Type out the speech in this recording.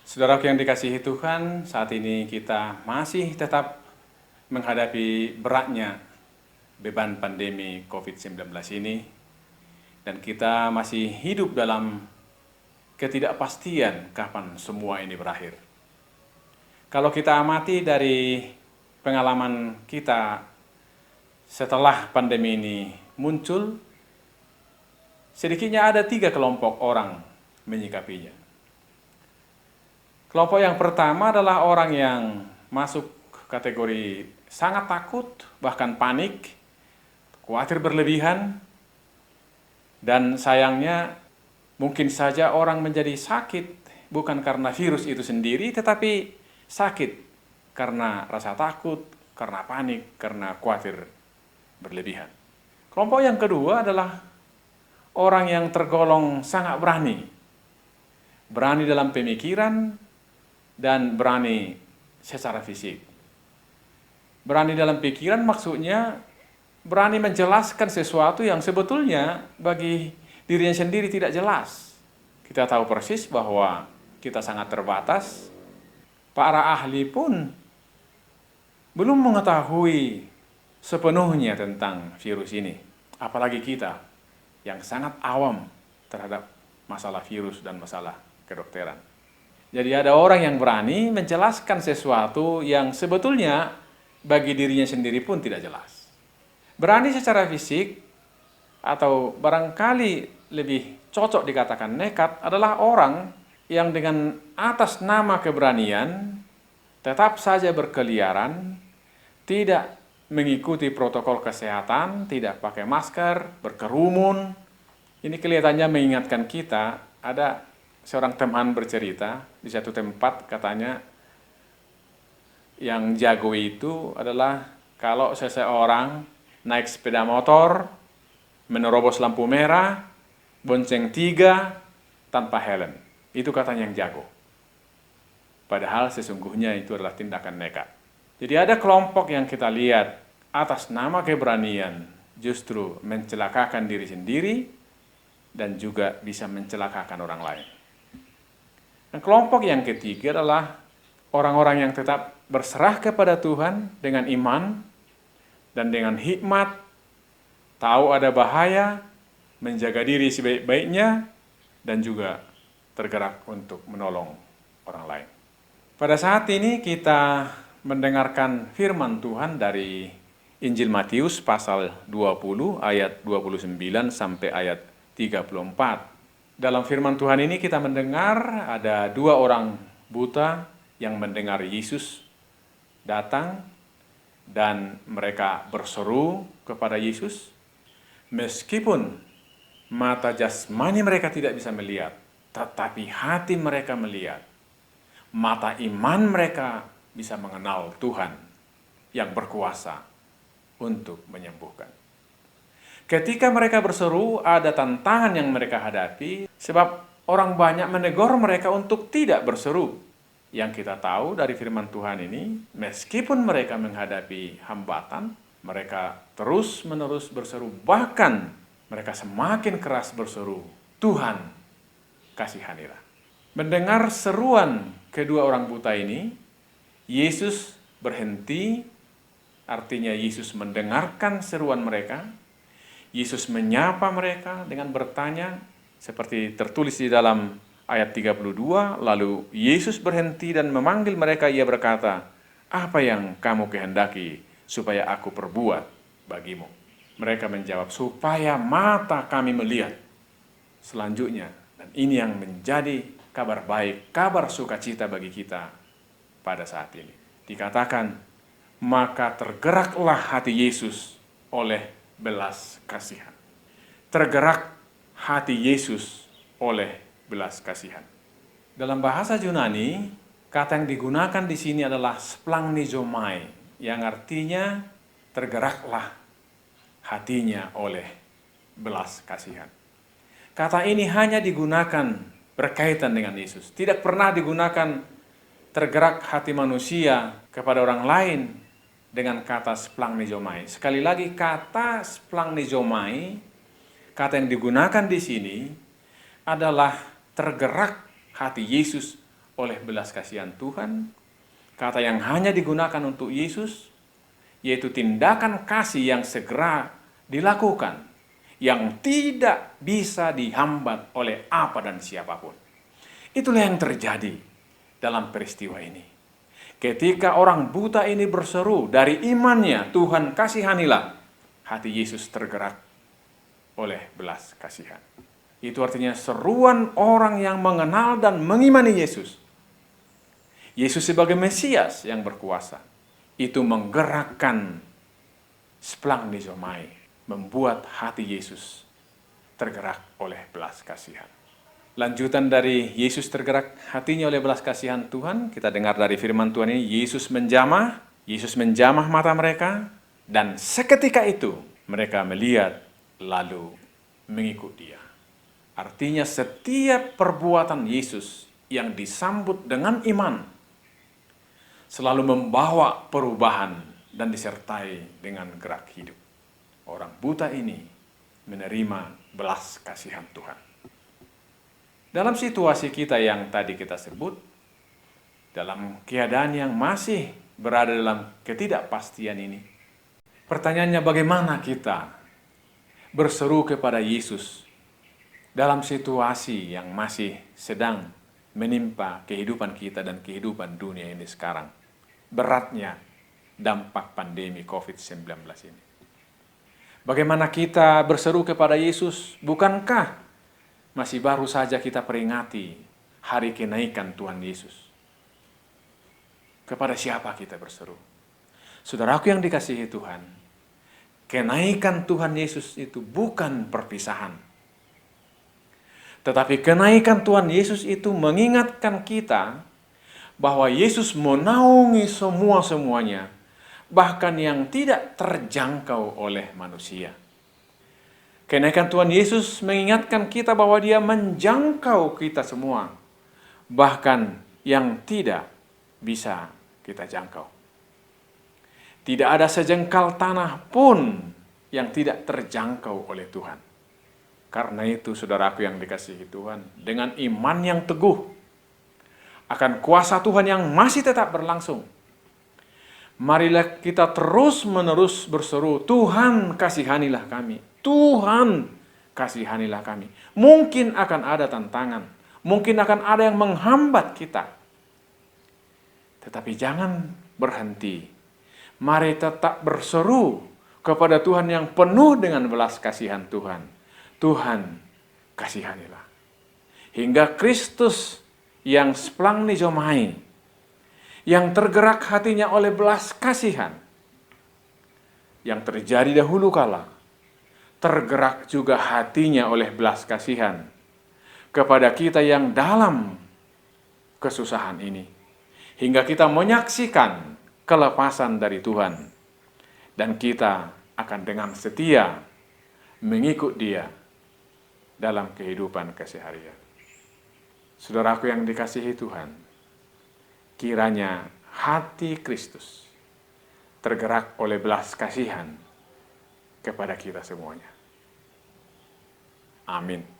Saudaraku yang dikasihi Tuhan, saat ini kita masih tetap menghadapi beratnya beban pandemi COVID-19 ini, dan kita masih hidup dalam ketidakpastian kapan semua ini berakhir. Kalau kita amati dari pengalaman kita setelah pandemi ini muncul, sedikitnya ada 3 kelompok orang menyikapinya. Kelompok yang pertama adalah orang yang masuk kategori sangat takut, bahkan panik, khawatir berlebihan, dan sayangnya mungkin saja orang menjadi sakit bukan karena virus itu sendiri, tetapi sakit karena rasa takut, karena panik, karena khawatir berlebihan. Kelompok yang kedua adalah orang yang tergolong sangat berani. Berani dalam pemikiran dan berani secara fisik. Berani dalam pikiran maksudnya berani menjelaskan sesuatu yang sebetulnya bagi dirinya sendiri tidak jelas. Kita tahu persis bahwa kita sangat terbatas. Para ahli pun belum mengetahui sepenuhnya tentang virus ini. Apalagi kita yang sangat awam terhadap masalah virus dan masalah kedokteran. Jadi ada orang yang berani menjelaskan sesuatu yang sebetulnya bagi dirinya sendiri pun tidak jelas. Berani secara fisik atau barangkali lebih cocok dikatakan nekat adalah orang yang dengan atas nama keberanian tetap saja berkeliaran, tidak mengikuti protokol kesehatan, tidak pakai masker, berkerumun. Ini kelihatannya mengingatkan kita, ada seorang teman bercerita di satu tempat, katanya yang jago itu adalah kalau seseorang naik sepeda motor, menerobos lampu merah, bonceng 3 tanpa helm. Itu katanya yang jago. Padahal sesungguhnya itu adalah tindakan nekat. Jadi ada kelompok yang kita lihat atas nama keberanian justru mencelakakan diri sendiri dan juga bisa mencelakakan orang lain. Dan kelompok yang ketiga adalah orang-orang yang tetap berserah kepada Tuhan dengan iman dan dengan hikmat, tahu ada bahaya, menjaga diri sebaik-baiknya, dan juga tergerak untuk menolong orang lain. Pada saat ini kita mendengarkan firman Tuhan dari Injil Matius pasal 20 ayat 29 sampai ayat 34. Dalam firman Tuhan ini kita mendengar ada 2 orang buta yang mendengar Yesus datang dan mereka berseru kepada Yesus. Meskipun mata jasmani mereka tidak bisa melihat, tetapi hati mereka melihat. Mata iman mereka bisa mengenal Tuhan yang berkuasa untuk menyembuhkan. Ketika mereka berseru, ada tantangan yang mereka hadapi, sebab orang banyak menegur mereka untuk tidak berseru. Yang kita tahu dari firman Tuhan ini, meskipun mereka menghadapi hambatan, mereka terus-menerus berseru, bahkan mereka semakin keras berseru, Tuhan, kasihanilah. Mendengar seruan kedua orang buta ini, Yesus berhenti, artinya Yesus mendengarkan seruan mereka. Yesus menyapa mereka dengan bertanya, seperti tertulis di dalam ayat 32, lalu Yesus berhenti dan memanggil mereka, ia berkata, apa yang kamu kehendaki supaya aku perbuat bagimu? Mereka menjawab, supaya mata kami melihat. Selanjutnya, dan ini yang menjadi kabar baik, kabar sukacita bagi kita pada saat ini. Dikatakan, maka tergeraklah hati Yesus oleh belas kasihan. Tergerak hati Yesus oleh belas kasihan. Dalam bahasa Yunani, kata yang digunakan di sini adalah splagchnizomai, yang artinya tergeraklah hatinya oleh belas kasihan. Kata ini hanya digunakan berkaitan dengan Yesus. Tidak pernah digunakan tergerak hati manusia kepada orang lain dengan kata splagchnizomai. Sekali lagi, kata splagchnizomai, kata yang digunakan di sini adalah tergerak hati Yesus oleh belas kasihan Tuhan, kata yang hanya digunakan untuk Yesus, yaitu tindakan kasih yang segera dilakukan, yang tidak bisa dihambat oleh apa dan siapapun. Itulah yang terjadi dalam peristiwa ini. Ketika orang buta ini berseru dari imannya, Tuhan kasihanilah, hati Yesus tergerak oleh belas kasihan. Itu artinya seruan orang yang mengenal dan mengimani Yesus. Yesus sebagai Mesias yang berkuasa, itu menggerakkan splanchnizomai, membuat hati Yesus tergerak oleh belas kasihan. Lanjutan dari Yesus tergerak hatinya oleh belas kasihan Tuhan, kita dengar dari firman Tuhan ini, Yesus menjamah mata mereka, dan seketika itu mereka melihat lalu mengikut Dia. Artinya setiap perbuatan Yesus yang disambut dengan iman selalu membawa perubahan dan disertai dengan gerak hidup. Orang buta ini menerima belas kasihan Tuhan. Dalam situasi kita yang tadi kita sebut, dalam keadaan yang masih berada dalam ketidakpastian ini, pertanyaannya bagaimana kita berseru kepada Yesus dalam situasi yang masih sedang menimpa kehidupan kita dan kehidupan dunia ini sekarang. Beratnya dampak pandemi COVID-19 ini. Bagaimana kita berseru kepada Yesus? Bukankah masih baru saja kita peringati hari kenaikan Tuhan Yesus? Kepada siapa kita berseru? Saudaraku yang dikasihi Tuhan, kenaikan Tuhan Yesus itu bukan perpisahan. Tetapi kenaikan Tuhan Yesus itu mengingatkan kita bahwa Yesus menaungi semua-semuanya, bahkan yang tidak terjangkau oleh manusia. Kenaikan Tuhan Yesus mengingatkan kita bahwa Dia menjangkau kita semua, bahkan yang tidak bisa kita jangkau. Tidak ada sejengkal tanah pun yang tidak terjangkau oleh Tuhan. Karena itu, saudaraku yang dikasihi Tuhan, dengan iman yang teguh akan kuasa Tuhan yang masih tetap berlangsung, marilah kita terus-menerus berseru, Tuhan kasihanilah kami. Tuhan kasihanilah kami. Mungkin akan ada tantangan, mungkin akan ada yang menghambat kita. Tetapi jangan berhenti. Mari tetap berseru kepada Tuhan yang penuh dengan belas kasihan Tuhan. Tuhan kasihanilah. Hingga Kristus yang splanchnizomai, yang tergerak hatinya oleh belas kasihan, yang terjadi dahulu kala, tergerak juga hatinya oleh belas kasihan kepada kita yang dalam kesusahan ini. Hingga kita menyaksikan kelepasan dari Tuhan. Dan kita akan dengan setia mengikut Dia dalam kehidupan keseharian. Saudaraku yang dikasihi Tuhan, kiranya hati Kristus tergerak oleh belas kasihan kepada kita semuanya. Amin.